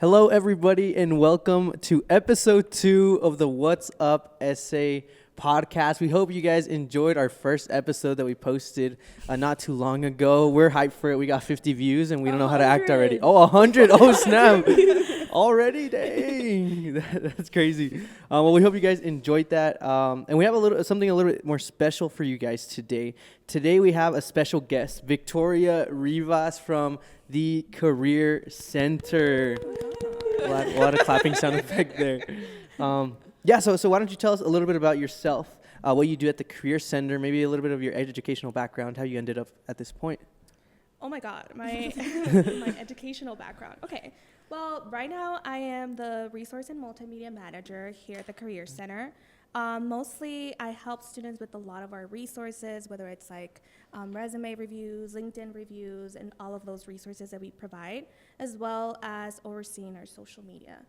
Hello, everybody, and welcome to episode 2 of the What's Up ESE podcast. We hope you guys enjoyed our first episode that we posted not too long ago. We're hyped for it. We got 50 views, and we don't know how to act already. Oh, 100! Oh, snap! Already? Dang! That's crazy. Well, we hope you guys enjoyed that. And we have something a little bit more special for you guys today. Today, we have a special guest, Victoria Rivas from the Career Center. A lot of clapping sound effect there. So why don't you tell us a little bit about yourself, what you do at the Career Center, maybe a little bit of your educational background, how you ended up at this point. Oh my God, my educational background. Okay, well, right now I am the Resource and Multimedia Manager here at the Career Center. Mostly I help students with a lot of our resources, whether it's like resume reviews, LinkedIn reviews, and all of those resources that we provide, as well as overseeing our social media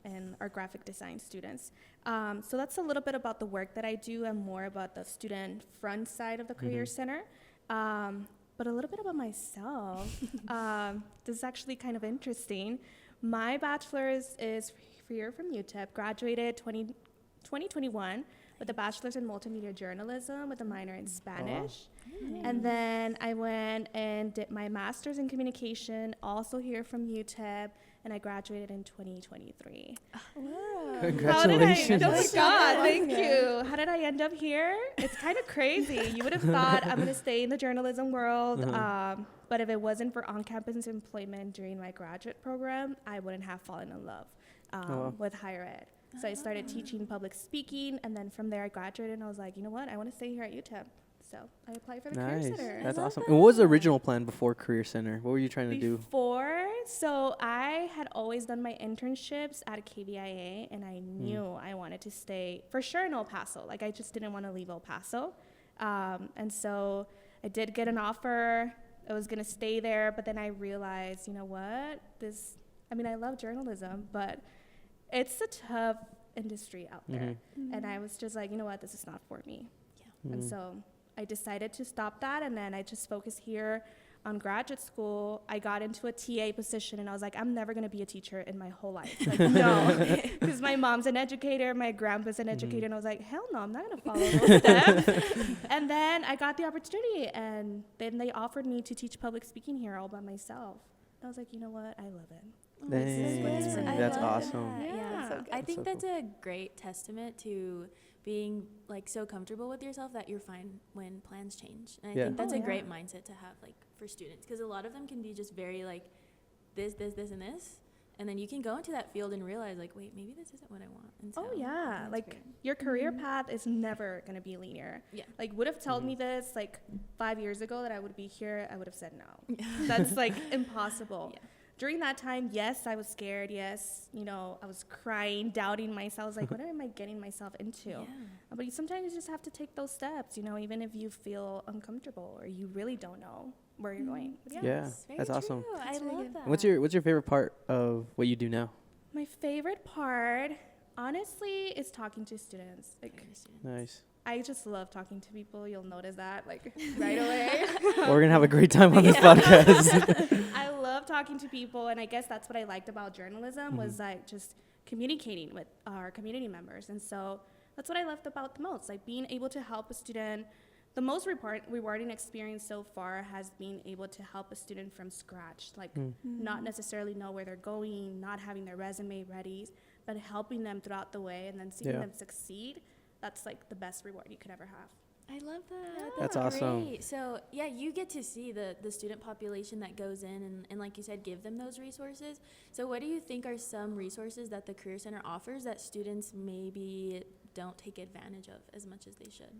and our graphic design students. So that's a little bit about the work that I do and more about the student front side of the Career Center. But a little bit about myself. This is actually kind of interesting. My bachelor's is here from UTEP, graduated 2021 with a bachelor's in multimedia journalism with a minor in Spanish. Oh. And then I went and did my master's in communication, also here from UTEP, and I graduated in 2023. Wow. Congratulations. Oh my God, thank you. How did I end up here? It's kind of crazy. You would have thought I'm going to stay in the journalism world, but if it wasn't for on-campus employment during my graduate program, I wouldn't have fallen in love with higher ed. So I started teaching public speaking, and then from there I graduated, and I was like, you know what, I want to stay here at UTEP. So I applied for the Career Center. That's awesome. And what was the original plan before Career Center? What were you trying to do? So I had always done my internships at KVIA, and I knew I wanted to stay for sure in El Paso. Like, I just didn't want to leave El Paso. And so I did get an offer. I was going to stay there, but then I realized, you know what, I love journalism, but it's a tough industry out there. And I was just like, you know what, this is not for me. Yeah. And so I decided to stop that, and then I just focused here on graduate school. I got into a TA position, and I was like, I'm never going to be a teacher in my whole life. Like, no, because my mom's an educator, my grandpa's an educator, and I was like, hell no, I'm not going to follow those steps. And then I got the opportunity, and then they offered me to teach public speaking here all by myself. I was like, you know what, I love it. That's awesome. Yeah. I think that's a great testament to being like so comfortable with yourself that you're fine when plans change. And I think that's a great mindset to have, like, for students, because a lot of them can be just very like this, and this. And then you can go into that field and realize, like, wait, maybe this isn't what I want. And so like your career path is never going to be linear. Yeah. Like, would have told me this like 5 years ago that I would be here, I would have said no. That's like impossible. Yeah. During that time, yes, I was scared. Yes, I was crying, doubting myself. I was like, what am I getting myself into? Yeah. But sometimes you just have to take those steps, even if you feel uncomfortable or you really don't know where you're going. That's awesome. I love that. What's your favorite part of what you do now? My favorite part, honestly, is talking to students. Nice. I just love talking to people. You'll notice that, like, right away. We're going to have a great time on this podcast. I love talking to people, and I guess that's what I liked about journalism was, like, just communicating with our community members. And so that's what I loved about the most, like, being able to help a student. The most rewarding experience so far has been able to help a student from scratch, like not necessarily know where they're going, not having their resume ready, but helping them throughout the way and then seeing them succeed. That's like the best reward you could ever have. I love that. That's awesome. Great. So you get to see the student population that goes in and like you said, give them those resources. So what do you think are some resources that the Career Center offers that students maybe don't take advantage of as much as they should?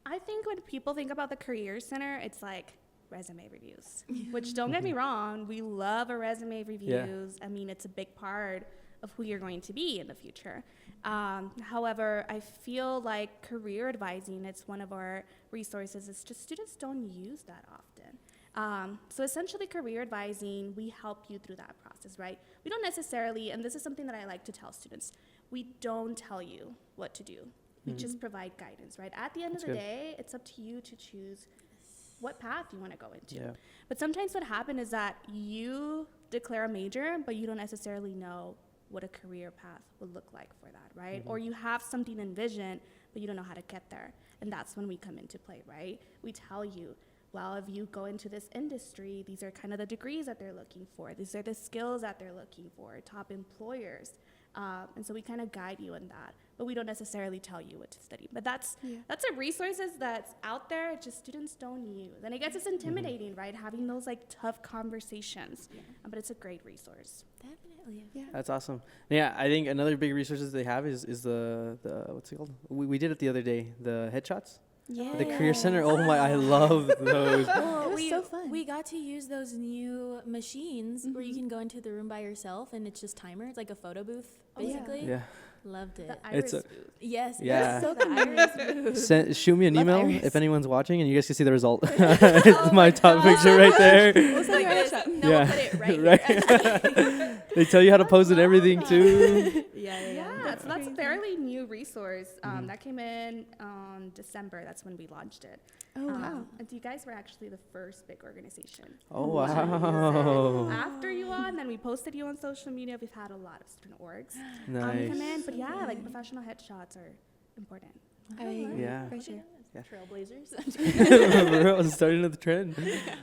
I think when people think about the Career Center, it's like resume reviews, which don't get me wrong, we love our resume reviews. I mean, it's a big part of who you're going to be in the future. However, I feel like career advising, it's one of our resources. It's just students don't use that often. So essentially career advising, we help you through that process, right? We don't necessarily, and this is something that I like to tell students, we don't tell you what to do. We just provide guidance, right? At the end of the day, it's up to you to choose what path you want to go into. But sometimes what happens is that you declare a major, but you don't necessarily know what a career path would look like for that, right? Or you have something envisioned, but you don't know how to get there. And that's when we come into play, right? We tell you, well, if you go into this industry, these are kind of the degrees that they're looking for. These are the skills that they're looking for, top employers. And so we kind of guide you in that, but we don't necessarily tell you what to study. But that's a resources that's out there, just students don't use. And it gets us intimidating, right? Having those like tough conversations. But it's a great resource. Definitely. Yeah. That's awesome. Yeah, I think another big resources they have is the what's it called? We did it the other day, the headshots. Yeah. The Career Center. Oh my, I love those. Well, It was so fun. we got to use those new machines where you can go into the room by yourself and it's just timer. It's like a photo booth, basically. Yeah. Loved it. The It's iris a- booth. Yes. Yeah. So the iris booth. Shoot me an Love email Iris. if anyone's watching, and you guys can see the result. It's my top picture right there. We'll send you a Like this. headshot. No, we'll put it right, Right. here. They tell you how to pose and everything too. Yeah, so that's a fairly new resource. That came in on December. That's when we launched it. Oh, wow. And you guys were actually the first big organization. Oh wow. After you on, then we posted you on social media. We've had a lot of student orgs come Nice. in. But yeah, like professional headshots are important. Yeah. For sure. Trailblazers. For real, it's starting the trend.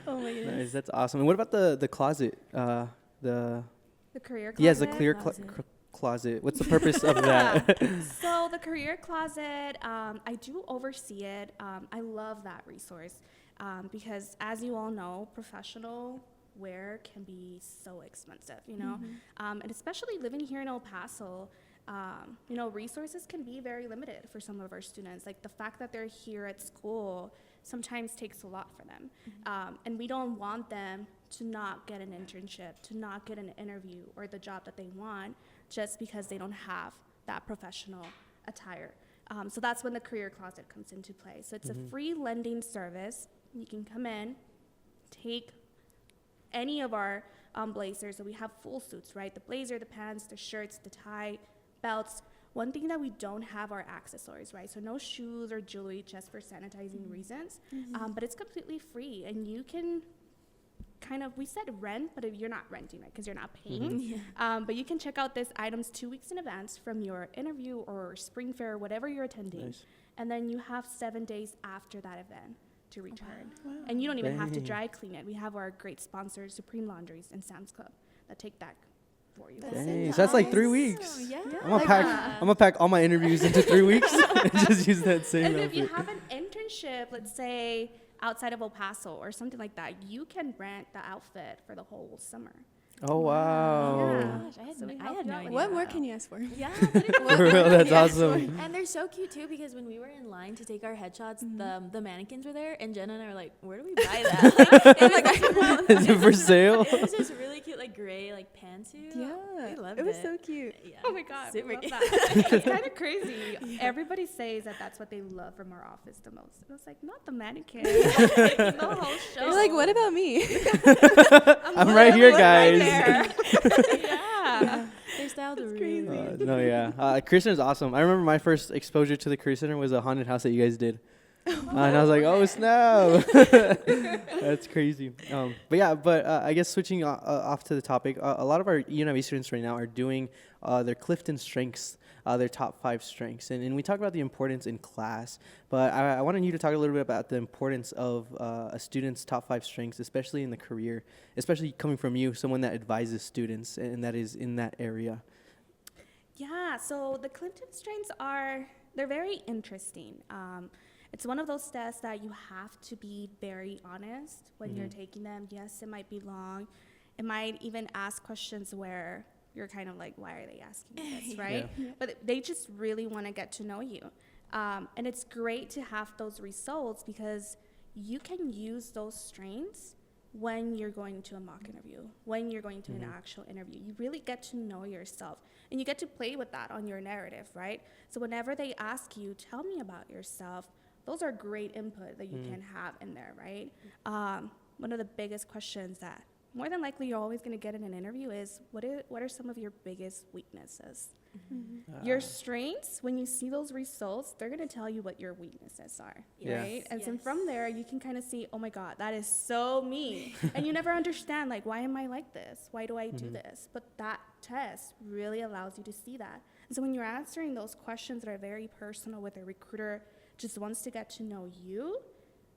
Oh my goodness. Nice, that's awesome. And what about the closet? The The career closet. yes, the clear Closet. closet. What's the purpose of that? So the career closet, I do oversee it. I love that resource because, as you all know, professional wear can be so expensive, you know, and especially living here in El Paso. You know, resources can be very limited for some of our students. Like the fact that they're here at school sometimes takes a lot for them. And we don't want them to not get an internship, to not get an interview or the job that they want just because they don't have that professional attire. So that's when the career closet comes into play. So it's a free lending service. You can come in, take any of our blazers. So we have full suits, right? The blazer, the pants, the shirts, the tie, belts. One thing that we don't have are accessories, right? So no shoes or jewelry just for sanitizing reasons. But it's completely free. And you can kind of, we said rent, but if you're not renting, right? Because you're not paying. But you can check out these items 2 weeks in advance from your interview or spring fair, whatever you're attending. Nice. And then you have 7 days after that event to return. And you don't even have to Dang. dry clean it. We have our great sponsors, Supreme Laundries and Sam's Club, that take that for you. That's Dang, so so that's like nice. 3 weeks. Yeah. I'm gonna pack all my interviews into 3 weeks and just use that same And if you outfit. have an internship, let's say outside of El Paso or something like that, you can rent the outfit for the whole summer. Oh wow. Yeah. Gosh, I had, So we no, I help had you no out with idea. What more can you ask for? Yeah. For real, that's awesome. And they're so cute too because when we were in line to take our headshots, the mannequins were there, and Jenna and I were like, "Where do we buy that?" Is it for sale? It was just really cute, like gray, like pantsuit. Yeah. we loved It was it. so cute. Yeah. Oh my God, Super we love cute. that. It's kind of crazy. Everybody says that that's what they love from our office the most. And I was like, not the mannequin, the whole show. You're like, what about me? I'm right here, right guys. there. Yeah. Their style That's really crazy. No, yeah. Career Center is awesome. I remember my first exposure to the Career Center was a haunted house that you guys did. And I was like, oh, snap. That's crazy. But I guess switching off to the topic, a lot of our UNLV students right now are doing their Clifton strengths, their top 5 strengths. And we talk about the importance in class, but I wanted you to talk a little bit about the importance of a student's top 5 strengths, especially in the career, especially coming from you, someone that advises students and that is in that area. Yeah, so the Clinton strengths they're very interesting. It's one of those tests that you have to be very honest when you're taking them. Yes, it might be long. It might even ask questions where you're kind of like, why are they asking me this, right? But they just really want to get to know you. And it's great to have those results because you can use those strengths when you're going to a mock interview, when you're going to an actual interview. You really get to know yourself. And you get to play with that on your narrative, right? So whenever they ask you, tell me about yourself, those are great input that you can have in there, right? One of the biggest questions that more than likely you're always going to get in an interview is what are some of your biggest weaknesses? Your strengths, when you see those results, they're going to tell you what your weaknesses are, right? And so from there, you can kind of see, oh my God, that is so me. And you never understand, like, why am I like this? Why do I do this? But that test really allows you to see that. And so when you're answering those questions that are very personal with a recruiter just wants to get to know you,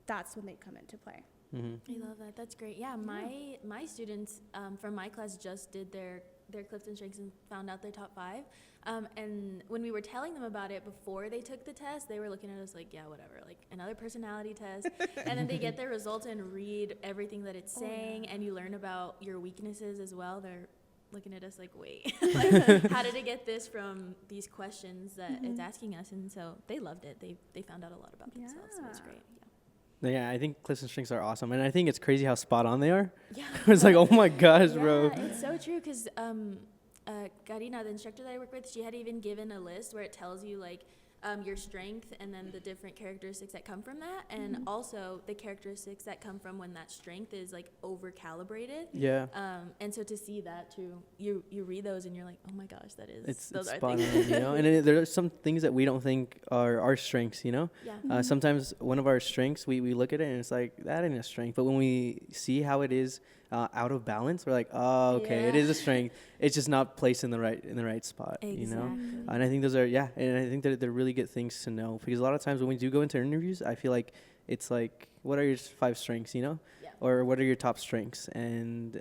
that's when they come into play. I love that. That's great. Yeah, my students from my class just did their Clifton Strengths and found out their top 5. And when we were telling them about it before they took the test, they were looking at us like, yeah, whatever, like another personality test. And then they get their results and read everything that it's saying, and you learn about your weaknesses as well. They're looking at us like, wait, like, how did it get this from these questions that it's asking us? And so they loved it. They found out a lot about themselves. So it was great. Yeah, I think Clifton Strengths are awesome, and I think it's crazy how spot on they are. Yeah. It's like, oh my gosh, bro. It's so true because Karina, the instructor that I work with, she had even given a list where it tells you like your strength and then the different characteristics that come from that, and also the characteristics that come from when that strength is like over calibrated. Yeah. And so to see that too, you read those and you're like, oh my gosh, that is It's are spot things. on, you know. And there are some things that we don't think are our strengths, you know. Yeah. Sometimes one of our strengths, we look at it and it's like, that ain't a strength. But when we see how it is out of balance, we're like, oh, okay, it is a strength. It's just not placed in the right spot, you know. And I think those are and I think that they're really good things to know, because a lot of times when we do go into interviews, I feel like it's like, what are your 5 strengths, you know, or what are your top strengths, and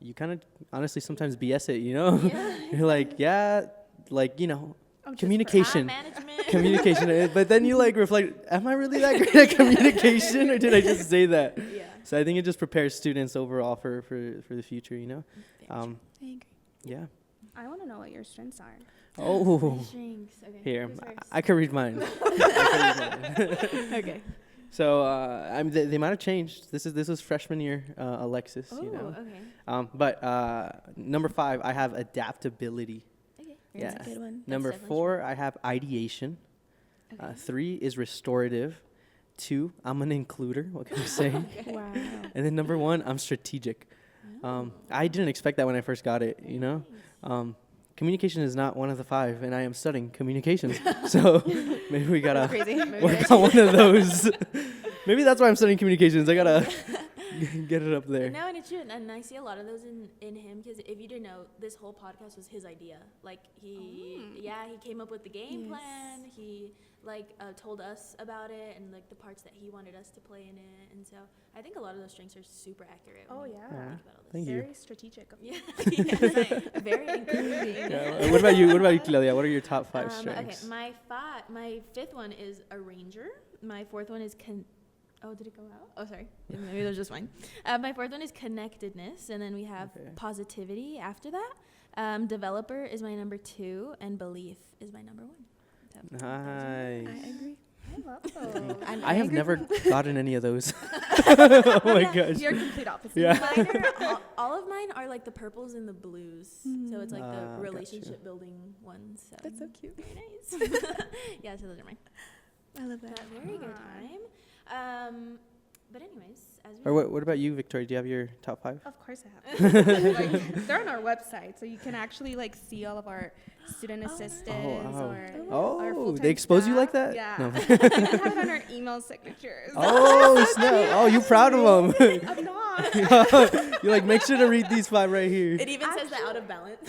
you kind of honestly sometimes BS it, you know. You're like, like, you know, communication. Communication, but then you like reflect, am I really that great at communication, or did I just say that? So I think it just prepares students overall for the future, you know. I agree. Yeah. I want to know what your strengths are. Oh, Strengths. Okay. here, Who's first? I could read mine. Okay. So they might have changed. This is freshman year, Alexis, you know. Okay. But number 5, I have adaptability. Okay. Yeah. That's a good one. Number definitely 4, I have ideation. 3 is restorative. 2, I'm an includer. What can I say? Wow. And then number 1, I'm strategic. I didn't expect that when I first got it, you know. Communication is not one of the 5, and I am studying communications. So maybe we gotta work on one of those. Maybe that's why I'm studying communications. I gotta get it up there. No, and it's true, and I see a lot of those in him, because if you didn't know, this whole podcast was his idea. Like he came up with the game plan. He told us about it and like the parts that he wanted us to play in it, and so I think a lot of those strengths are super accurate. Oh yeah. Think about all this. Thank you. Very strategic of you. Yeah, very encouraging. Yeah. What about you, Claudia? What are your top 5 strengths? Okay, my 5th one is arranger. My 4th one is oh, did it go out? Oh, sorry. Maybe that was just mine. My 4th one is connectedness, and then we have positivity after that. Developer is my number 2, and belief is my number 1. Nice. I agree. I love those. I have never gotten any of those. Oh my gosh. You're complete opposite. Yeah. Mine are, all of mine are like the purples and the blues. So it's like the gotcha. relationship building ones. So. That's so cute. Very nice. Yeah, so those are mine. I love that. Very good time. But anyways, as we Or what about you, Victoria? Do you have your top 5? Of course I have. Like, they're on our website, so you can actually like see all of our student assistants wow. or our Oh, full-time they expose you like staff. that? Yeah. No. You can have it on our email signatures. Oh, snap. Oh, you proud of them. I'm not. You're like, make sure to read these 5 right here. It even says the out of balance.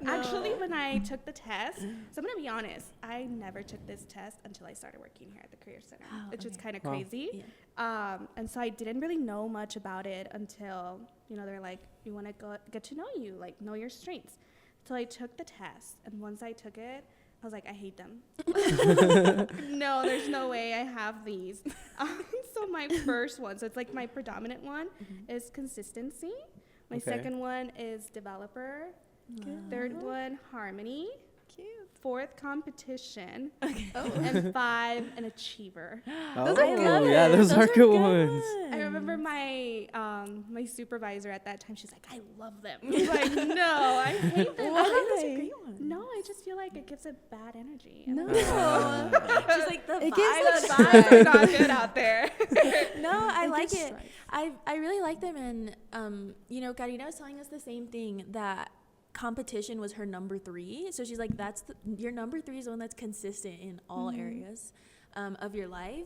Actually, when I took the test, so I'm going to be honest, I never took this test until I started working here at the Career Center, which is kind of crazy. Yeah. And so I didn't really know much about it until, they're like, we want to get to know you, like know your strengths. So I took the test, and once I took it, I was like, I hate them. No, there's no way I have these. So my first one, so it's like my predominant one, is consistency. My second one is developer. Third one, harmony. cute. 4th competition, Okay. and 5 an achiever. Oh, I love yeah, it. those are good ones. I remember my my supervisor at that time. She's like, "I love them." I was like, "No, I hate them." I think that's a Why? great one. No, I just feel like it gives a bad energy. No. She's like the It vibe. gives The vibes are not good out there. No, I It like gives it. strife. I really like them, and you know, Karina was telling us the same thing, that competition was her number 3. So she's like, your number 3 is the one that's consistent in all areas of your life.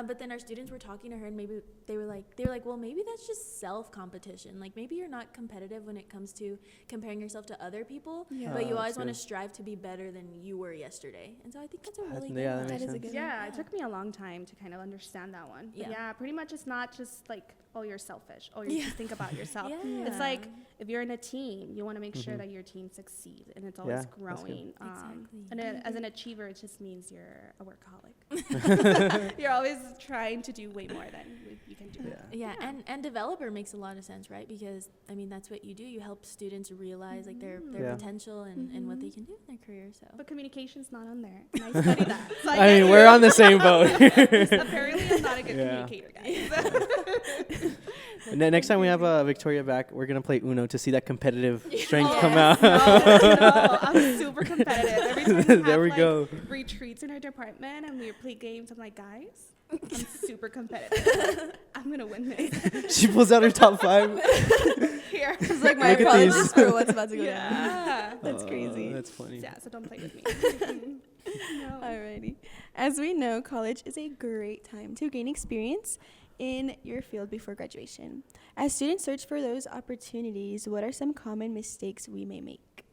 But then our students were talking to her, and maybe they were like, well, maybe that's just self competition. Like maybe you're not competitive when it comes to comparing yourself to other people, Yeah. but you Oh, always that's want to good. strive to be better than you were yesterday. And so I think that's a really good yeah, one. that makes That is a sense. good Yeah, it took me a long time to kind of understand that one. But Yeah. yeah, pretty much it's not just like, oh, you're selfish. Oh, you just think about yourself. Yeah. It's like if you're in a team, you want to make sure that your team succeeds and it's always Yeah, that's good. growing. Exactly. And as an achiever, it just means you're a workaholic. You're always trying to do way more than you can do. Yeah. Yeah, and developer makes a lot of sense, right? Because I mean that's what you do. You help students realize like their Yeah. potential and what they can do in their career. So But communication's not on there. And I study that. So I mean, we're on the same boat. Apparently, I'm not a good Yeah. communicator, guys. And then next time we have Victoria back, we're gonna play Uno to see that competitive strength Oh, come yes. out. No, I'm super competitive. Every time we have, There we like, go. retreats in our department and we play games, I'm like, guys, I'm super competitive. I'm gonna win this. She pulls out her top 5. Here. It's like my Look at apologies these. for what's about to go down. Yeah. That's crazy. That's funny. Yeah, so don't play with me. No. Alrighty. As we know, college is a great time to gain experience in your field before graduation. As students search for those opportunities, what are some common mistakes we may make?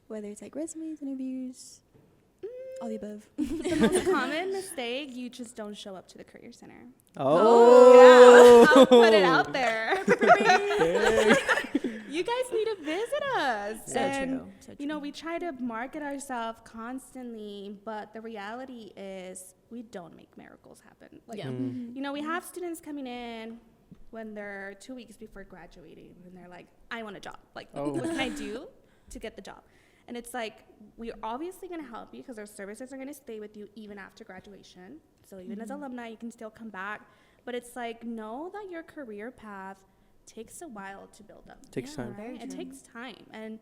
Whether it's like resumes, interviews, all the above. The most common mistake, you just don't show up to the career center. Oh. Yeah, I'll put it out there. Dang. You guys need to visit us. So And true. So you know, we try to market ourselves constantly, but the reality is we don't make miracles happen. Like, Yeah. you know, we have students coming in when they're 2 weeks before graduating, and they're like, I want a job. Like, Oh. what can I do to get the job? And it's like, we're obviously going to help you because our services are going to stay with you even after graduation. So even as alumni, you can still come back. But it's like, know that your career path takes a while to build up. Takes time. Very It true. takes time. And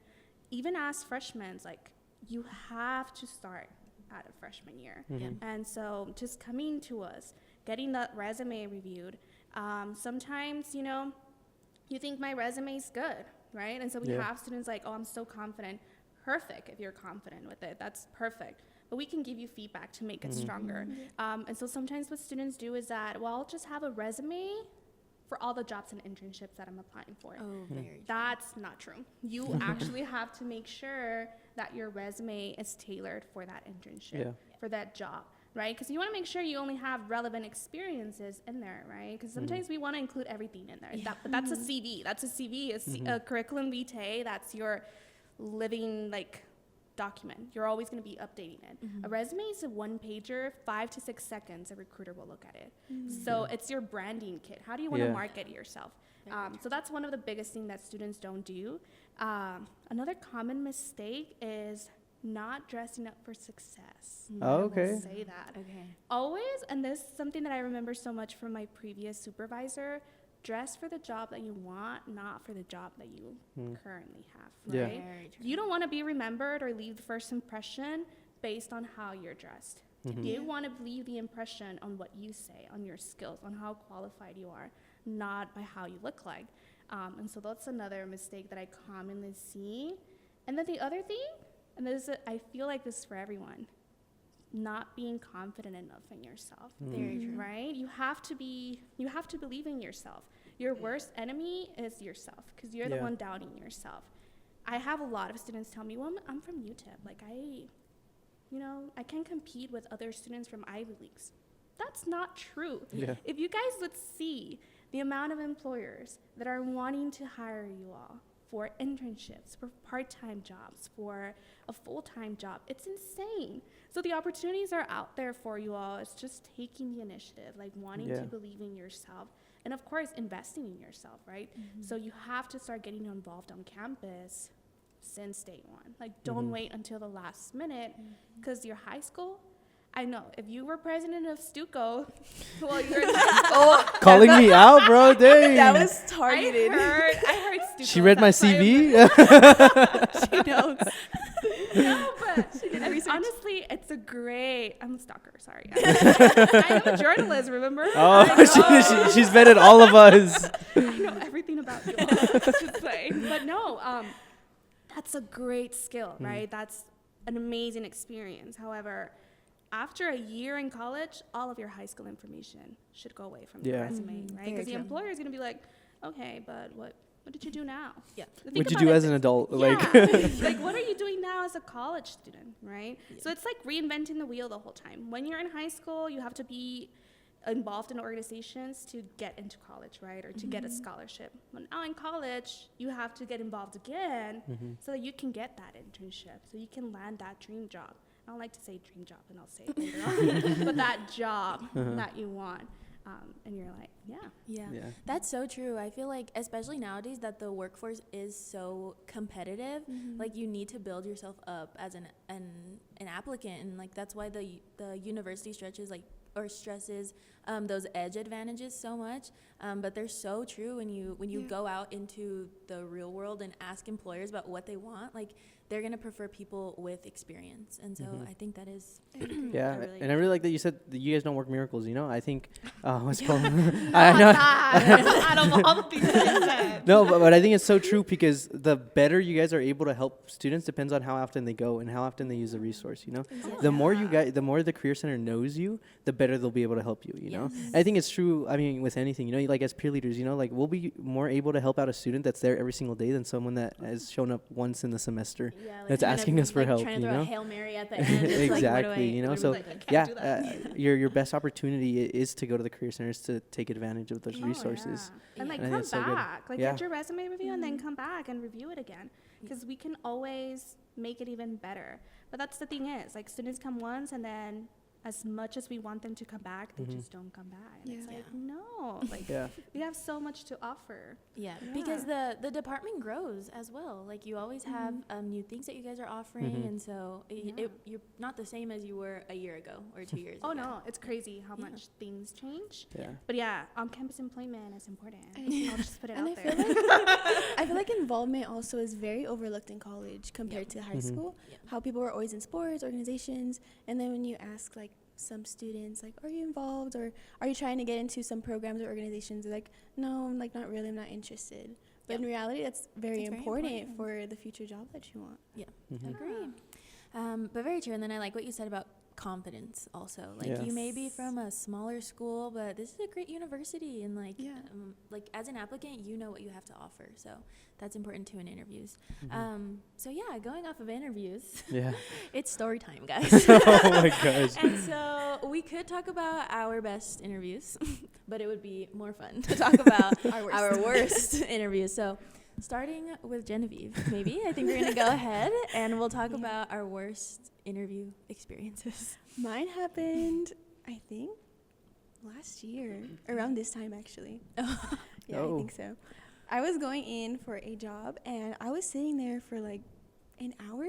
even as freshmen, it's like, you have to start at a freshman year. Yeah. And so just coming to us, getting that resume reviewed, sometimes, you know, you think my resume is good, right? And so we Yeah. have students like, oh, I'm so confident. Perfect if you're confident with it. That's perfect. But we can give you feedback to make it stronger. And so sometimes what students do is that, well, I'll just have a resume for all the jobs and internships that I'm applying for. Oh, very true. That's not true. You actually have to make sure that your resume is tailored for that internship, Yeah. for that job, right? Because you want to make sure you only have relevant experiences in there, right? Because sometimes we want to include everything in there. But that's a CV. That's a CV, a curriculum vitae. That's your living, like, document. You're always going to be updating it. A resume is a one-pager, 5 to 6 seconds. A recruiter will look at it. So it's your branding kit. How do you want to Yeah. market yourself? So that's one of the biggest things that students don't do. Another common mistake is not dressing up for success. Oh, I will okay. say that. Okay. Always, and this is something that I remember so much from my previous supervisor, dress for the job that you want, not for the job that you currently have, Yeah. right? Very true. You don't want to be remembered or leave the first impression based on how you're dressed. You want to leave the impression on what you say, on your skills, on how qualified you are, not by how you look like. And so that's another mistake that I commonly see. And then the other thing, and I feel like this is for everyone, not being confident enough in yourself. Very true. Right? You have to believe in yourself. Your worst enemy is yourself because you're the Yeah. one doubting yourself. I have a lot of students tell me, well, I'm from UTEP. Like, I can't compete with other students from Ivy Leagues. That's not true. Yeah. If you guys would see the amount of employers that are wanting to hire you all for internships, for part-time jobs, for a full-time job, it's insane. So the opportunities are out there for you all. It's just taking the initiative, like wanting Yeah. to believe in yourself. And of course, investing in yourself, right? So you have to start getting involved on campus since day one. Like, don't wait until the last minute, because your high school, I know, if you were president of Stuco, well, you're in high school. Calling me out, bro. Dang. That was targeted. I heard Stuco. She read my that's why CV. She knows. No, but She did research. honestly, it's a great. I'm a stalker. Sorry, I am a journalist. Remember? Oh, I know. she's vetted all of us. I know everything about you all. Just saying. But no, that's a great skill, right? That's an amazing experience. However, after a year in college, all of your high school information should go away from your resume, right? Very Because the true. employer is going to be like, okay, but what did you do now? Yeah. Think What'd you about do it. as an adult? Yeah. Like, Like, what are you doing now as a college student, right? So it's like reinventing the wheel the whole time. When you're in high school, you have to be involved in organizations to get into college, right? Or to get a scholarship. But now in college, you have to get involved again so that you can get that internship, so you can land that dream job. I don't like to say dream job, and I'll say it later on. But that job that you want. And you're like, Yeah. Yeah. That's so true. I feel like, especially nowadays, that the workforce is so competitive. Like, you need to build yourself up as an applicant, and like that's why the university stresses those edge advantages so much. But they're so true when you go out into the real world and ask employers about what they want. Like, they're gonna prefer people with experience, and so I think that is yeah, really and I really like that you said that you guys don't work miracles. You know, I think what's called. I know. Out of all the things that you said. No, but I think it's so true, because the better you guys are able to help students depends on how often they go and how often they use the resource. You know, the more the more the Career Center knows you, the better they'll be able to help you. You know, and I think it's true. I mean, with anything, you know, like as peer leaders, you know, like we'll be more able to help out a student that's there every single day than someone that has shown up once in the semester. like That's trying asking to, us for help, trying to you throw know? a Hail Mary at the end. It's Exactly, you know. So I can't do your best opportunity is to go to the Career Centers to take advantage of those resources. And like I think come it's so good. back, like Yeah. get your resume review and then come back and review it again, because we can always make it even better. But that's the thing is, like, students come once, and then as much as we want them to come back, they just don't come back. And it's Yeah. like, no, like Yeah. we have so much to offer. Yeah, because the department grows as well. Like, you always have new things that you guys are offering, and so you're not the same as you were a year ago or 2 years Oh ago. no, it's crazy how much things change. Yeah. But yeah, on-campus employment is important. I'll just put it And out I there. feel I feel like involvement also is very overlooked in college compared to high school. How people are always in sports, organizations, and then when you ask like some students, like, are you involved, or are you trying to get into some programs or organizations? They're like, no, I'm like not really, I'm not interested. But in reality, that's very important for the future job that you want. Yeah, agree. But very true. And then I like what you said about confidence also. Like, you may be from a smaller school, but this is a great university, and like like as an applicant, you know what you have to offer, so that's important too in interviews. So yeah, going off of interviews, it's story time, guys. Oh my gosh. And so we could talk about our best interviews, but it would be more fun to talk about our worst interviews. So starting with Genevieve, maybe I think we're gonna go ahead and we'll talk about our worst interview experiences. Mine happened, I think, last year, around this time actually. Yeah, I think so. I was going in for a job, and I was sitting there for like an hour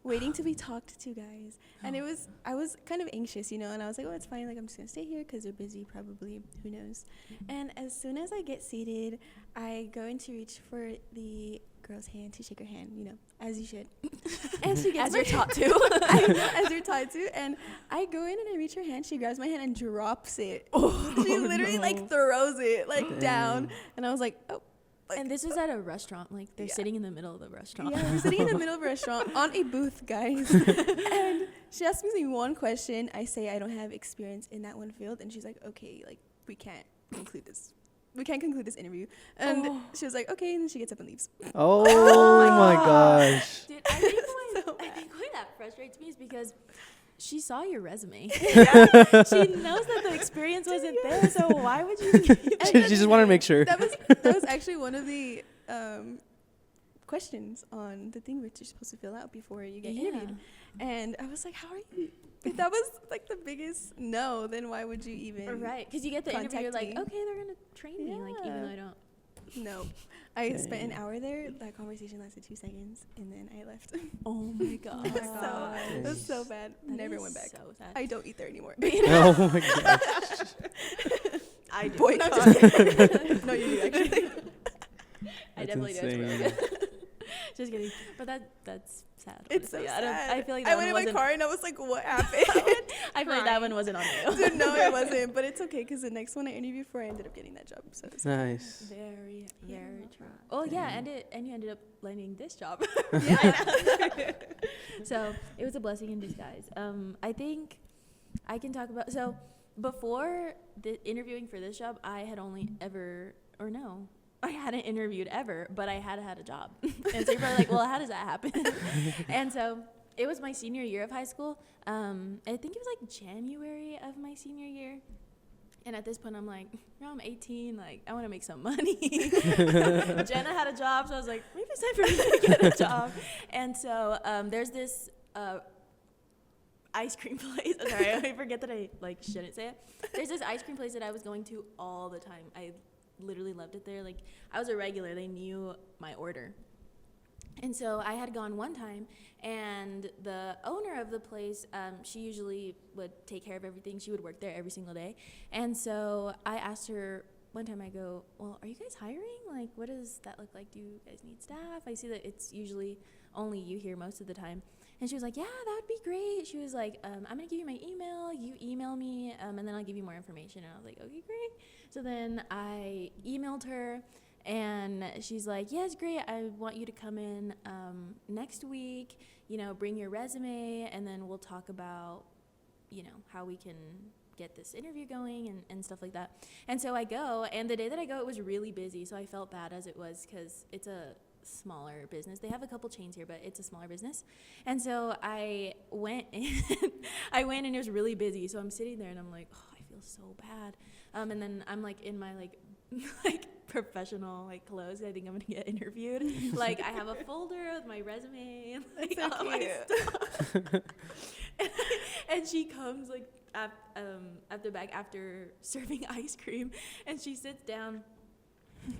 waiting to be talked to, guys. And I was kind of anxious, you know, and I was like, oh, it's fine. Like, I'm just going to stay here because they're busy, probably. Who knows? And as soon as I get seated, I go in to reach for the girl's hand to shake her hand, you know, as you should. And she gets As you're taught to. I know, as you're taught to. And I go in and I reach her hand. She grabs my hand and drops it. She literally, like, throws it, like, down. And I was like, oh. Like, And this was at a restaurant, like they're sitting in the middle of the restaurant. Yeah, we're sitting in the middle of a restaurant on a booth, guys. And she asks me one question. I say I don't have experience in that one field, and she's like, "Okay, like we can't conclude this. We can't conclude this interview." And she was like, "Okay," and then she gets up and leaves. Oh my gosh. Dude, I think why that frustrates me is because she saw your resume. She knows that the experience wasn't there, so why would you? She just wanted to make sure. That was actually one of the questions on the thing which you're supposed to fill out before you get interviewed. And I was like, how are you? If that was like the biggest no, then why would you even? Right, because you get the interview, you're like, me. okay, they're gonna train me, like even though I don't No. I spent an hour there. That conversation lasted 2 seconds, and then I left. Oh my god. It was so bad. That Never is went back. So sad. I don't eat there anymore. Oh my gosh. I do. Boycott. No, you do actually. I That's definitely do. It's really insane. good. Just kidding. But that's sad. It's so honestly. sad. I feel like I that went in one my wasn't. car and I was like, what happened? I feel like that one wasn't on you. Dude, no, it wasn't. But it's okay because the next one I interviewed for, I ended up getting that job. So it's Nice. Very, Yeah. very true. Oh yeah, and you ended up landing this job. Yeah. So it was a blessing in disguise. I think I can talk about. So before the interviewing for this job, I had only ever, or no, I hadn't interviewed ever, but I had a job. And so you're probably like, well, how does that happen? And so it was my senior year of high school. I think it was like January of my senior year. And at this point, I'm like, I'm 18. Like, I want to make some money. Jenna had a job, so I was like, maybe it's time for me to get a job. And so there's this ice cream place. Sorry, I forget that I shouldn't say it. There's this ice cream place that I was going to all the time. I literally loved it there. Like, I was a regular. They knew my order. And so I had gone one time, and the owner of the place, she usually would take care of everything. She would work there every single day. And so I asked her one time, I go, well, are you guys hiring? Like, what does that look like? Do you guys need staff? I see that it's usually only you here most of the time. And she was like, yeah, that would be great. She was like, I'm going to give you my email. You email me, and then I'll give you more information. And I was like, okay, great. So then I emailed her. And she's like, yes, great. I want you to come in next week, bring your resume, and then we'll talk about, how we can get this interview going and stuff like that. And so I go, and the day that I go, it was really busy. So I felt bad as it was because it's a smaller business. They have a couple chains here, but it's a smaller business. And so I went in, and it was really busy. So I'm sitting there and I'm like, oh, I feel so bad. And then I'm like in my professional clothes. I think I'm gonna get interviewed. Like, I have a folder with my resume and so all my stuff. and she comes at the back after serving ice cream, and she sits down.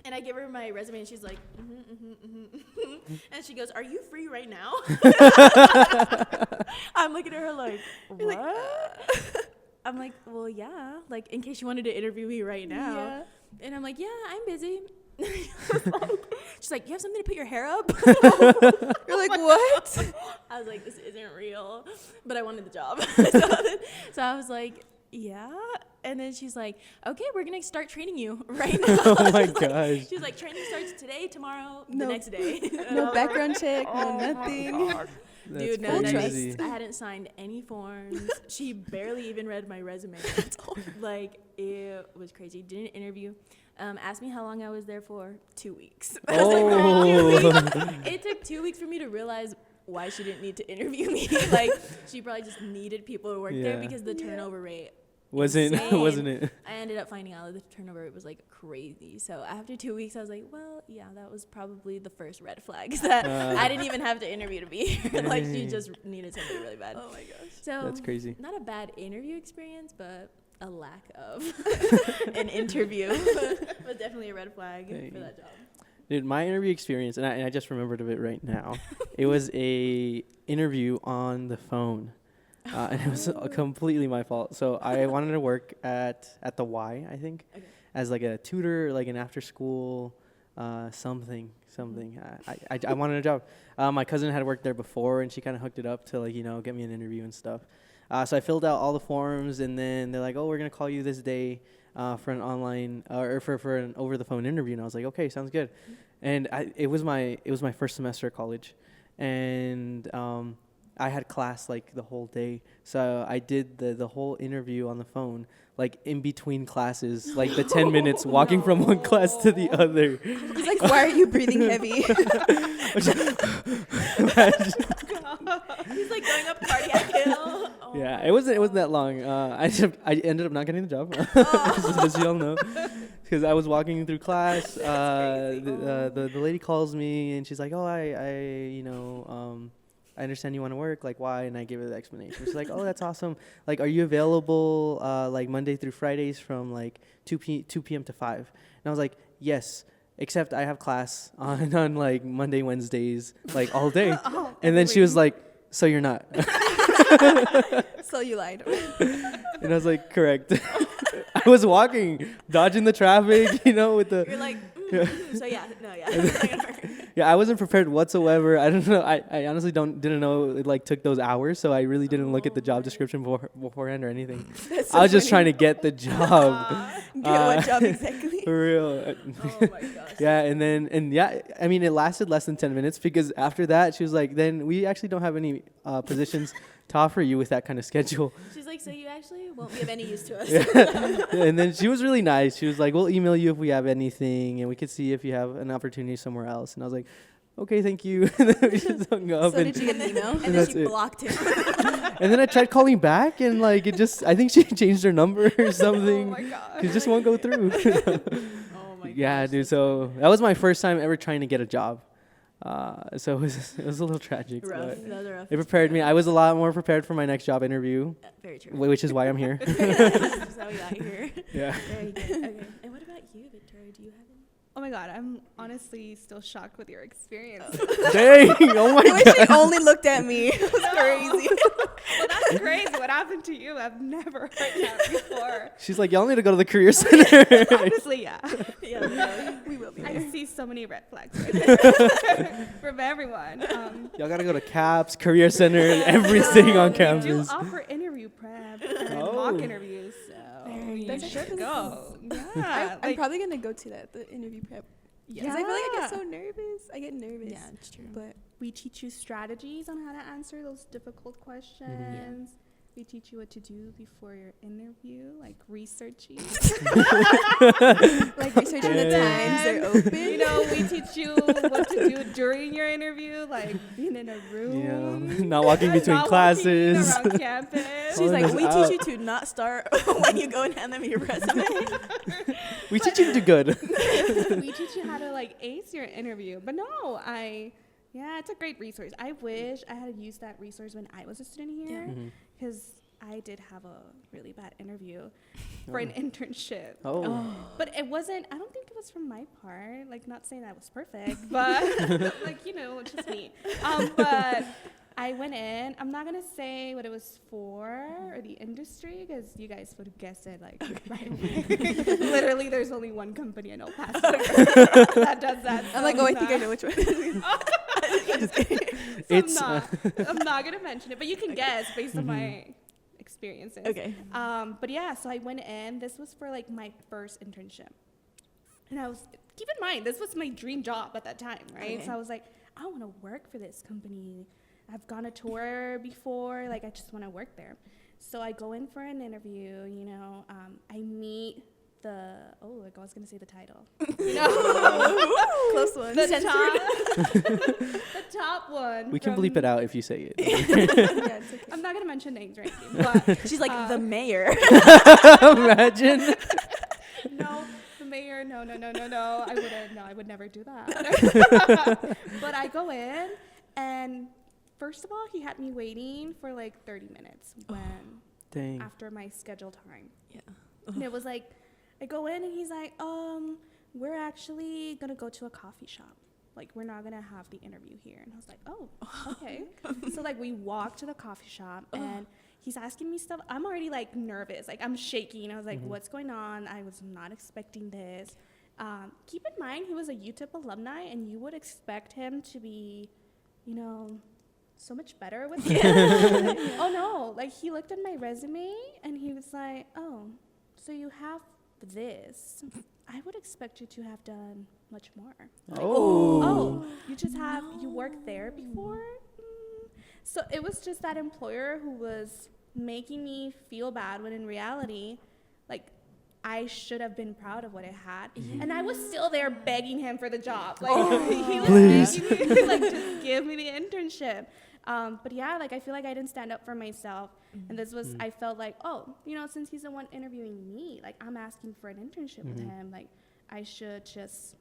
And I give her my resume, and she's like, and she goes, are you free right now? I'm looking at her like, what? I'm like, well, yeah, in case you wanted to interview me right now. Yeah. And I'm like, yeah, I'm busy. She's like, you have something to put your hair up? You're like, what? I was like, this isn't real. But I wanted the job. So I was like, yeah. And then she's like, okay, we're going to start training you right now. Oh my gosh. She's like, training starts today, tomorrow, No. the next day. No background check, no nothing. That's Dude, no, crazy. I hadn't signed any forms. She barely even read my resume. It was crazy. Didn't interview. Asked me how long I was there for. 2 weeks. It took 2 weeks for me to realize why she didn't need to interview me. She probably just needed people to work there because the turnover rate wasn't insane. it? I ended up finding out that the turnover rate was crazy. So after 2 weeks, I was like, well, yeah, that was probably the first red flag that I didn't even have to interview to be here. She just needed somebody really bad. Oh my gosh. So That's crazy. Not a bad interview experience, but a lack of an interview was definitely a red flag for that job. Dude, my interview experience, and I just remembered of it right now. It was a interview on the phone. And it was completely my fault. So I wanted to work at the Y, I think, as a tutor, an after school something. I wanted a job. My cousin had worked there before, and she kind of hooked it up to get me an interview and stuff. So I filled out all the forms, and then they're like, "Oh, we're gonna call you this day for an online or for an over the phone interview." And I was like, "Okay, sounds good." And it was my first semester of college, and I had class the whole day, so I did the whole interview on the phone, in between classes, the 10 minutes walking from one class to the other. He's like, why are you breathing heavy? He's going up cardiac hill. Oh yeah, it wasn't that long. I ended up not getting the job, as you all know, because I was walking through class. The lady calls me and she's like, "Oh, I understand you want to work. Why?" And I gave her the explanation. She's like, "Oh, that's awesome. Are you available Monday through Fridays from 2 p.m. to 5?" And I was like, "Yes." except I have class on like Monday, Wednesdays, like all day. Oh, And then she was like, so you're not. So you lied. And I was like, correct. I was walking, dodging the traffic, with the. You're like, so yeah, no, yeah. Yeah, I wasn't prepared whatsoever. I don't know. I honestly didn't know it like took those hours, so I really didn't look at the job description beforehand or anything. So I was just funny. trying to get the job. Get what job exactly? For real. Oh my gosh. Yeah, I mean, it lasted less than 10 minutes because after that, she was like, then we actually don't have any positions to offer you with that kind of schedule. She's like, so you actually won't be of any use to us. And then she was really nice. She was like, we'll email you if we have anything, and we could see if you have an opportunity somewhere else. And I was like, okay, thank you. And then we just hung up. So did you get an email? And then that's she it. blocked him. And then I tried calling back, and like I think she changed her number or something. Oh my god. It just won't go through. Oh my Yeah, gosh, dude. that's So that was my first time ever trying to get a job. So it was a little tragic. rough. But That was a rough it prepared me. I was a lot more prepared for my next job interview, Very true. which is why I'm here. That's how we got here. Yeah. Very good. Okay. And what about you, Victoria? Do you have any? Oh my god, I'm honestly still shocked with your experience. Dang! Oh my I wish god! she only looked at me. It was crazy. Well, that's crazy. What happened to you? I've never heard that before. She's like, y'all need to go to the career center. Honestly, yeah. Yeah, no. We will be. I see so many red flags right from everyone. Y'all gotta go to CAPS, career center, and everything on We do campus. offer interview prep and Oh. mock interviews, so you That's should actually go. Yeah, I'm like, probably gonna go to that, the interview prep. Because I feel like I get so nervous. I get nervous. Yeah, it's true. But we teach you strategies on how to answer those difficult questions. We teach you what to do before your interview, like researching. like researching the times they're open. You know, we teach you what to do during your interview, like being in a room. Yeah. Not walking between not classes. Walking around campus. She's Calling like, us we out. teach you to not start when you go and hand them your resume. We teach you to do good. We teach you how to like ace your interview. But no, yeah, it's a great resource. I wish I had used that resource when I was a student here, Mhm. because I did have a really bad interview for an internship. Oh. But it wasn't, I don't think it was from my part. Like, not saying I was perfect, but like, it's just me. But I went in. I'm not going to say what it was for or the industry, because you guys would have guessed it like right away. Literally, there's only one company in El Paso that does that. I'm like, oh, I think I know which one. It's, I'm not going to mention it, but you can guess based on my experiences. Okay. But yeah, so I went in. This was for like my first internship. And keep in mind, this was my dream job at that time, right? Okay. So I was like, I want to work for this company. I've gone a tour before, like I just want to work there. So I go in for an interview, I meet I was going to say the title. Close one. The top one. we can bleep it out if you say it. Yeah, it's okay. I'm not going to mention names or anything, but She's like, the mayor. Imagine. no, the mayor, no. I would never do that. But I go in, and first of all, he had me waiting for like 30 minutes Dang. after my scheduled time. Yeah. And it was like, I go in, and he's like, we're actually going to go to a coffee shop. Like, we're not going to have the interview here. And I was like, oh, okay. So, like, we walk to the coffee shop, and he's asking me stuff. I'm already, like, nervous. Like, I'm shaking. I was like, what's going on? I was not expecting this. Keep in mind, he was a UTEP alumni, and you would expect him to be, so much better with it. Oh, no. Like, he looked at my resume, and he was like, oh, so you have this. I would expect you to have done much more. Like, Oh. you worked there before? So it was just that employer who was making me feel bad, when in reality, like, I should have been proud of what I had. And I was still there begging him for the job. Like, he was Please. making me, like, just give me the internship. But yeah, like, I feel like I didn't stand up for myself. And this was, I felt like, since he's the one interviewing me, like, I'm asking for an internship with him. Like, I should just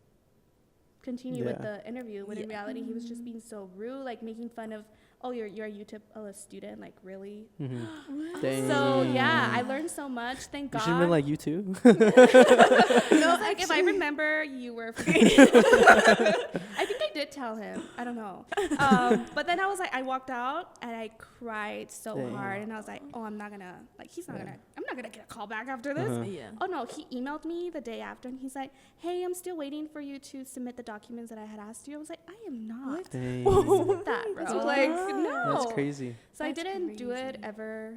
continue with the interview. When in reality, he was just being so rude, like, making fun of oh, you're a UTEP student, like really? Dang. So yeah, I learned so much. Thank You God. should have been like, you too. No, like if I remember, you were. I think I did tell him. I don't know. But then I was like, I walked out and I cried so Dang. hard, and I was like, oh, I'm not gonna I'm not gonna get a call back after this. Yeah. Oh no, he emailed me the day after, and he's like, hey, I'm still waiting for you to submit the documents that I had asked you. I was like, I am not. Dang. Submit that, bro. That's Like, wild. no. That's crazy. So I That's didn't do it crazy. ever.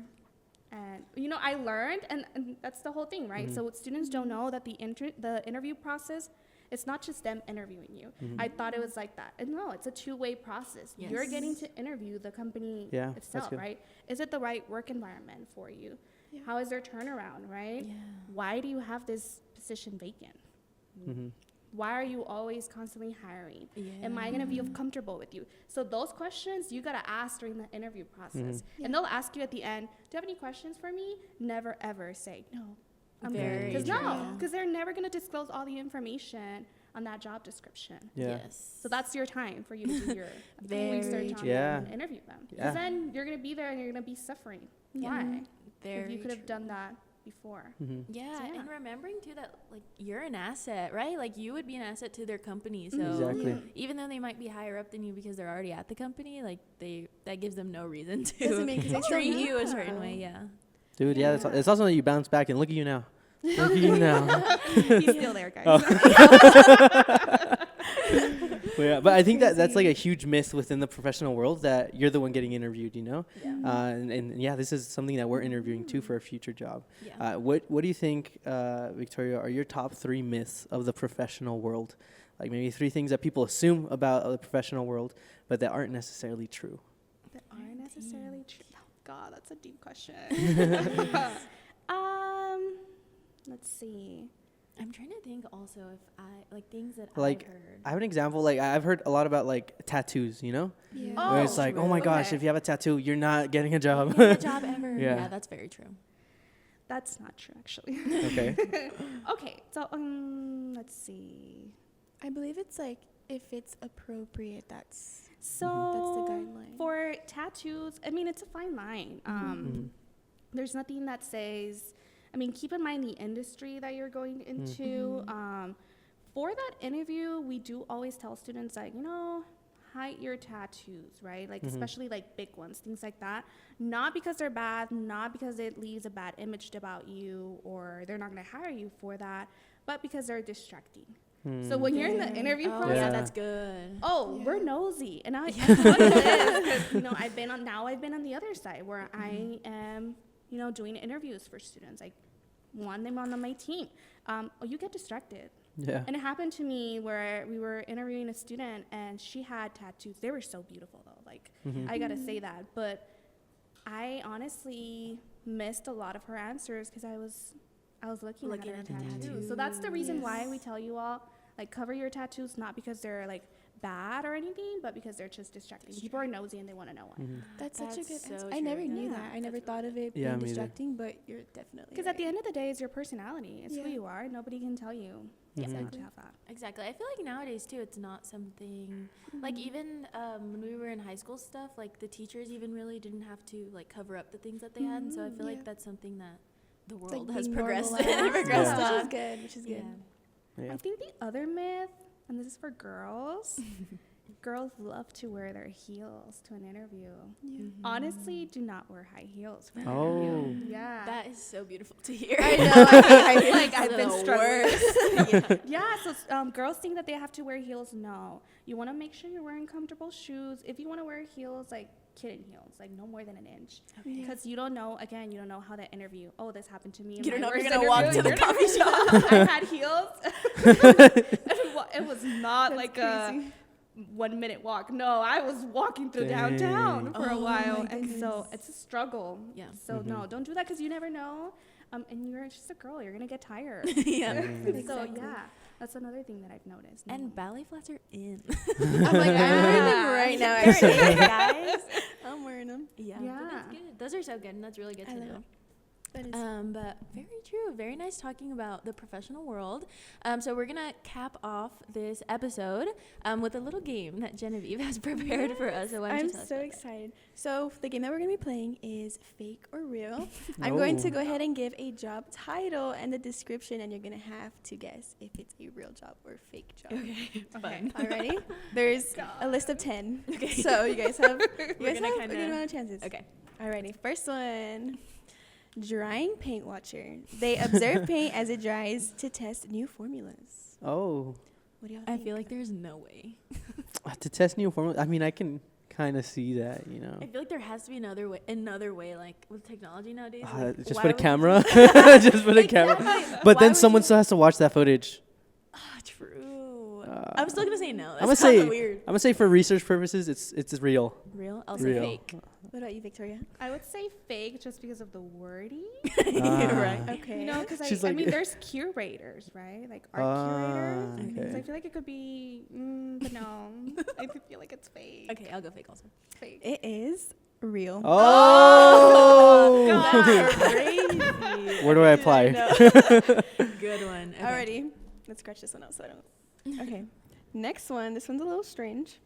And, I learned, and that's the whole thing, right? So what students don't know that the interview process, it's not just them interviewing you. I thought it was like that. And no, it's a two-way process. Yes. You're getting to interview the company Yeah, that's itself, good. right? Is it the right work environment for you? Yeah. How is their turnaround, right? Yeah. Why do you have this position vacant? Why are you always constantly hiring? Am I going to be comfortable with you? So those questions you got to ask during the interview process. And they'll ask you at the end, do you have any questions for me? Never, ever say, no. I'm Very good. true. Because they're never going to disclose all the information on that job description. Yeah. Yes. So that's your time for you to do your Very research on true. them Yeah. and interview them. Yeah. Because then you're going to be there and you're going to be suffering. Why? Very If you could have true. done that before. Yeah, So, yeah. and remembering too that like you're an asset, right? Like you would be an asset to their company. So Exactly. even though they might be higher up than you because they're already at the company, like that gives them no reason Doesn't to make sense. treat you a certain way. Yeah. Dude, yeah, it's also that you bounce back and look at you now. Look at you now. He's still there, guys. Well, yeah, but I think that's like a huge myth within the professional world that you're the one getting interviewed, and yeah, this is something that we're interviewing too for a future job. Yeah. What do you think, Victoria, are your top 3 myths of the professional world? Like maybe 3 things that people assume about the professional world, but that aren't necessarily true. That aren't necessarily true. Oh, God, that's a deep question. Let's see. I'm trying to think also if I like things that Like, I've heard. I have an example. Like I've heard a lot about like tattoos, Yeah. where it's like, oh my gosh, okay. if you have a tattoo, you're not getting a job. Get a job ever. Yeah. Yeah, that's very true. That's not true, actually. Okay. Okay, so let's see. I believe it's like if it's appropriate, that's So the guideline. for tattoos, I mean, it's a fine line. There's nothing that says. I mean, keep in mind the industry that you're going into. For that interview, we do always tell students, like, hide your tattoos, right? Like, especially like big ones, things like that. Not because they're bad, not because it leaves a bad image about you or they're not going to hire you for that, but because they're distracting. So when you're in the interview Oh, process, yeah, that's good. we're nosy, and I what it is, 'cause, I've been on the other side where I am, doing interviews for students. Like, them on my team. You get distracted. Yeah. And it happened to me where we were interviewing a student, and she had tattoos. They were so beautiful, though. Like, I gotta say that. But I honestly missed a lot of her answers because I was looking at her the tattoos. So that's the reason why Yes. we tell you all, like, cover your tattoos, not because they're like bad or anything, but because they're just distracting. People are nosy and they want to know why. That's such a That's good so answer. true. I never knew Yeah, that. I never thought of it Yeah, being me either. distracting, but you're definitely Because at the end of the day, it's your personality. It's who Yeah. you are. Nobody can tell you not to have that. Exactly. I feel like nowadays too, it's not something like even when we were in high school stuff, like the teachers even really didn't have to like cover up the things that they had, and so I feel Yeah. like that's something that the It's world like has being progressed normalized. progressed Yeah. on. Which is good. Which is good. Yeah. I think the other myth, and this is for girls, girls love to wear their heels to an interview. Yeah. Honestly, do not wear high heels for an Oh. interview. Yeah. That is so beautiful to hear. I know. I like I've been The struggling. Yeah, so girls think that they have to wear heels. No, you want to make sure you're wearing comfortable shoes. If you want to wear heels, like kitten heels, like no more than an inch, Yeah. because you don't know. Again, you don't know how that interview. Oh, this happened to me. in You don't my know if you're worst gonna walk interview. to the You're not- coffee shop. I had heels. It was not That's like crazy. a 1 minute walk. No, I was walking through downtown for a Oh while, my and so goodness. it's a struggle. Yeah. So no, don't do that because you never know. And you're just a girl. You're gonna get tired. Yeah. So Exactly. yeah, that's another thing that I've noticed. And ballet flats are in. I'm like, I'm wearing them right now, They're actually. in, guys. I'm wearing them. Yeah. Yeah. But that's good. Those are so good, and that's really good I to love know. it. That is But very true. Very nice talking about the professional world. So we're gonna cap off this episode with a little game that Genevieve has prepared for us. So why don't you I'm tell us so about excited. So the game that we're going to be playing is fake or real. I'm going to go ahead and give a job title and the description, and you're going to have to guess if it's a real job or fake job. Okay, fun. Alrighty? There's a list of 10. Okay. So you guys have, We're gonna a kinda- good amount of chances. Okay. Alrighty, first one. Drying paint watcher. They observe paint as it dries to test new formulas. Oh, What do y'all I think? feel like there's no way. to test new formula. I mean, I can kind of see that, you know. I feel like there has to be another way, like with technology nowadays. Like, Just why put a would you camera. Just put a camera. Exactly. But Why then would someone you- still has to watch that footage. True. I'm still gonna say no. That's I'm gonna kinda say weird. I'm gonna say for research purposes, it's real. Real? I'll say Real. fake. What about you, Victoria? I would say fake just because of the wording. Right. Okay. You know, because She's I like- mean, there's curators, right? Like art curators. okay. So I feel like it could be, but no, I feel like it's fake. Okay, I'll go fake also. Fake. It is real. Oh. That's crazy. Where do I apply? Good one. Okay. Alrighty. Let's scratch this one out so I don't. Okay. Next one. This one's a little strange.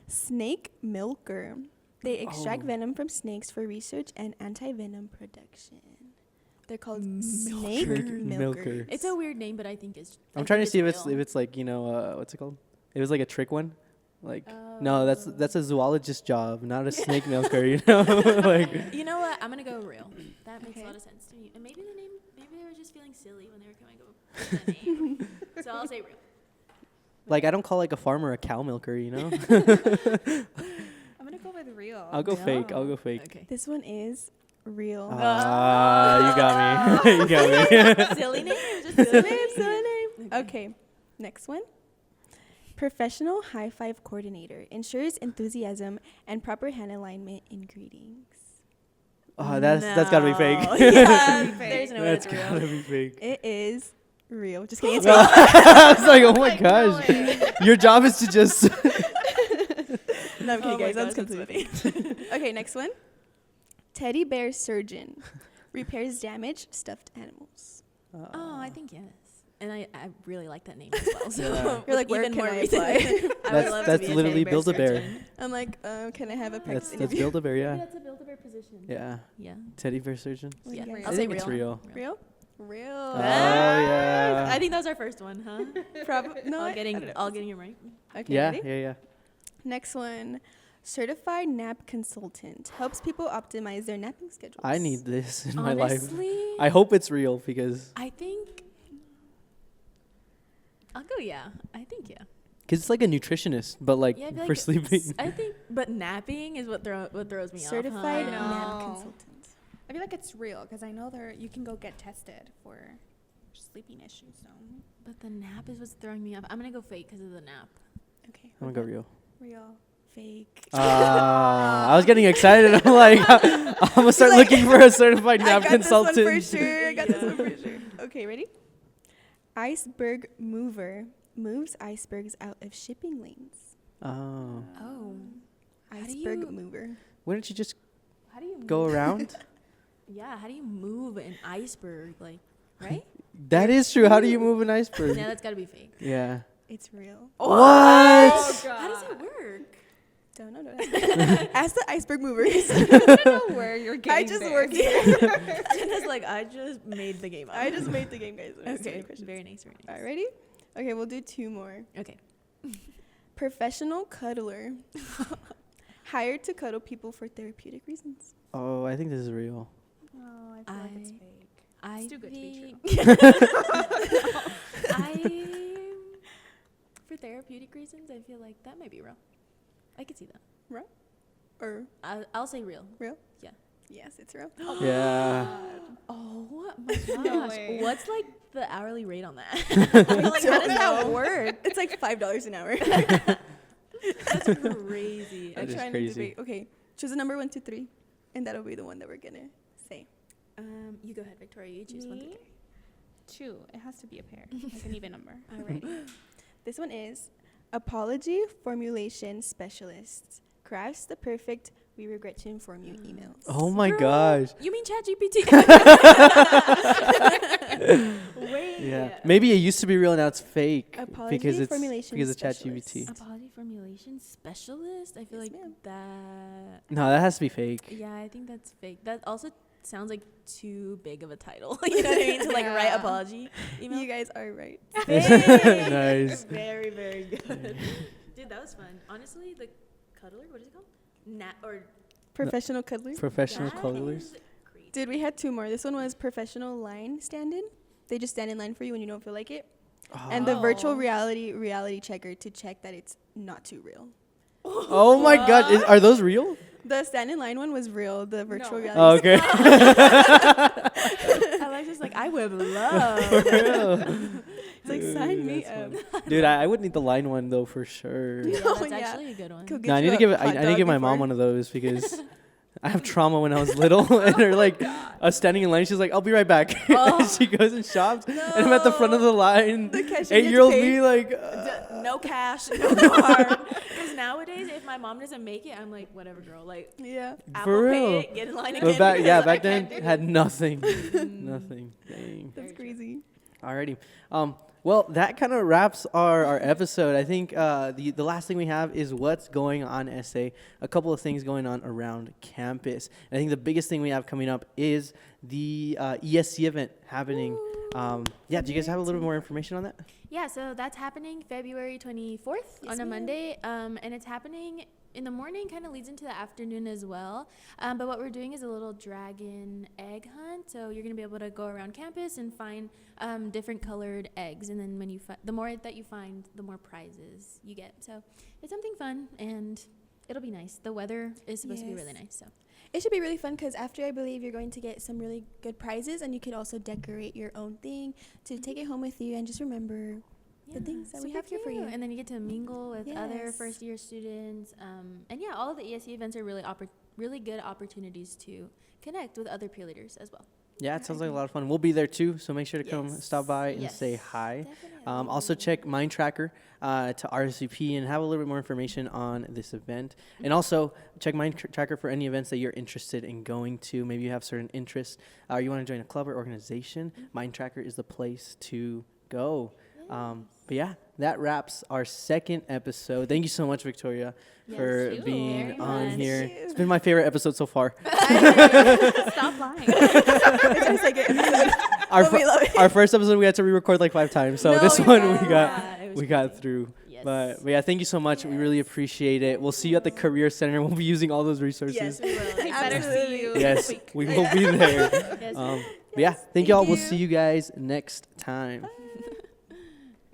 Snake milker. They extract venom from snakes for research and anti-venom production. They're called snake milkers. It's a weird name, but I think it's. I'm trying to see if it's like, you know, what's it called? It was like a trick one. Like no, that's a zoologist job, not a snake milker, you know? Like You know what? I'm gonna go real. That makes Okay. a lot of sense to me. And maybe the name. Maybe they were just feeling silly when they were coming up with the name. So I'll say real. I don't call like a farmer a cow milker, you know? I'm gonna go with real. I'll go fake. I'll go fake. Okay. This one is real. You got me. You got me. Silly name. Just Silly silly name, silly name. Okay. Next one. Professional high five coordinator ensures enthusiasm and proper hand alignment in greetings. Oh, that's gotta be fake. Yeah, Fake. there's no way That's it's real. gotta be fake. It is real. Just kidding. It's real. I was like, oh my Like, no gosh. way. Your job is to just. No, I'm kidding, Oh my guys. gosh, That's that's completely fake. Okay, next one. Teddy bear surgeon repairs damaged stuffed animals. Oh, I think yes. And I really like that name as well. So Yeah. You're like, where even can more I reason. apply? I would love to That's be a literally teddy bear Build-A-Bear. surgeon. I'm like, can I have a practice That's interview? Build-A-Bear, yeah. That's a Build-A-Bear position. Yeah. Yeah. Teddy bear surgeon. What do Yeah. you guys I'll I say think it's real. Real? Real. Oh, yeah. I think that was our first one, huh? Probably. No, all I getting don't know. all getting it right. Okay, Yeah, ready? yeah. Next one. Certified nap consultant helps people optimize their napping schedules. I need this in my life. Honestly, I hope it's real because I think I'll go. Yeah, I think yeah. it's like a nutritionist, but like Yeah, I feel for like sleeping. I think, but napping is what throws me Certified off. Huh? nap No. consultant. I feel like it's real because I know you can go get tested for sleeping issues. So But the nap is what's throwing me off. I'm gonna go fake because of the nap. Okay. I'm gonna go real. real. Fake. I was getting excited. I'm like, I'm gonna start like, looking for a certified I nap got consultant. this one for sure. I got this Yeah. one for sure. Okay, ready? Iceberg mover moves icebergs out of shipping lanes. Oh, Oh, How do Iceberg you- mover. wouldn't you just how do you go move? around? Yeah, how do you move an iceberg? Like, right? That is true. How do you move an iceberg? Yeah, that's gotta be fake. Yeah. It's real. What? How does it work? Don't know. Ask the iceberg movers. I don't know where you're getting I just this. worked here. Jenna's like, I just made the game up. I just made the game, guys. There's so many Okay, questions. very nice, very All nice. right, ready? Okay, we'll do two more. Okay. Professional cuddler. Hired to cuddle people for therapeutic reasons. Oh, I think this is real. Oh, I feel like it's I- fake. I It's too good to be I for therapeutic reasons, I feel like that might be real. I could see that. Or I'll say real. real? Yeah. Yes, it's real. Yeah. Oh my No gosh! way. What's like the hourly rate on that? Like, how does that work? It's like $5 an hour. That's crazy. That I'm is trying crazy. to debate. Okay, choose a number 1, 2, 3, and that'll be the one that we're gonna say. You go ahead, Victoria. You choose one. Me? 2. It has to be a pair, like an even number. All right. This one is apology formulation specialist. Crafts the perfect We regret to inform you emails. Oh my Girl, gosh. You mean ChatGPT? Wait. Yeah. Maybe it used to be real, now it's fake. Apology because it's formulation because of specialist. ChatGPT. Apology formulation specialist? I feel Yes, like ma'am. that. No, that has to be fake. Yeah, I think that's fake. That also sounds like too big of a title. You know what I mean? To like write Yeah. apology email. You guys are right. Nice. Very, very good. Dude, that was fun. Honestly, the cuddler, what is it called? Professional cuddler. Professional That cuddlers. is crazy. Dude, we had 2 more. This one was professional line stand-in. They just stand in line for you when you don't feel like it. And the virtual Oh. reality checker to check that it's not too real. Oh my God. Are those real? The stand in line one was real. The virtual No. Oh, reality. okay. Alexa's like, I would love. For real. It's like, Dude, sign me that's up. funny. Dude, I would need the line one though for sure. Yeah, Oh, that's yeah. actually a good one. Cool. No, I need to give I need to give my mom one of those because I have trauma when I was little, and they're like, I was standing in line. She's like, "I'll be right back." And she goes and shops, and I'm at the front of the line. The cashier gets 8-year-old paid. me like, No cash, no card. Because nowadays, if my mom doesn't make it, I'm like, whatever, girl. Like, Yeah. Apple for Pay real. it, get in line But again. back, yeah, because I back then can't do it. had nothing, nothing. Dang. That's crazy. Alrighty. Well, that kind of wraps our episode. I think the last thing we have is what's going on SA. A couple of things going on around campus. And I think the biggest thing we have coming up is the ESE event happening. Yeah, do you guys have a little bit more information on that? Yeah, so that's happening February 24th on a ma'am. Monday. And it's happening in the morning, kind of leads into the afternoon as well. But what we're doing is a little dragon egg hunt. So you're going to be able to go around campus and find different colored eggs. And then when you the more that you find, the more prizes you get. So it's something fun and it'll be nice. The weather is supposed to be really Yes. nice. So It should be really fun because after, I believe, you're going to get some really good prizes, and you could also decorate your own thing to take it home with you and just remember the things that we super have here for you. And then you get to mingle with other Yes. first year students. And yeah, all of the ESE events are really good opportunities to connect with other peer leaders as well. Yeah, it sounds like a lot of fun. We'll be there too, so make sure to come Yes. stop by and Yes. say hi. Definitely. Also check Mind Tracker to RSVP and have a little bit more information on this event. And also check Mind Tracker for any events that you're interested in going to. Maybe you have certain interests or you want to join a club or organization. Mind Tracker is the place to go. But yeah, that wraps our second episode. Thank you so much, Victoria, for Yes, being very on much. here. Thank you. It's been my favorite episode so far. Stop lying. It's our second episode. Our, But we love it. our first episode we had to re-record like 5 times, so No, this you one guys- we got Yeah, it was we got crazy. through. Yes. But yeah, thank you so much. We really appreciate it. We'll see you at the Career Center. We'll be using all those resources. Yes, we will. I better see you Yes, this week. we will be there. Yes. But yeah, thank y'all. We'll you. see you guys next time. Bye.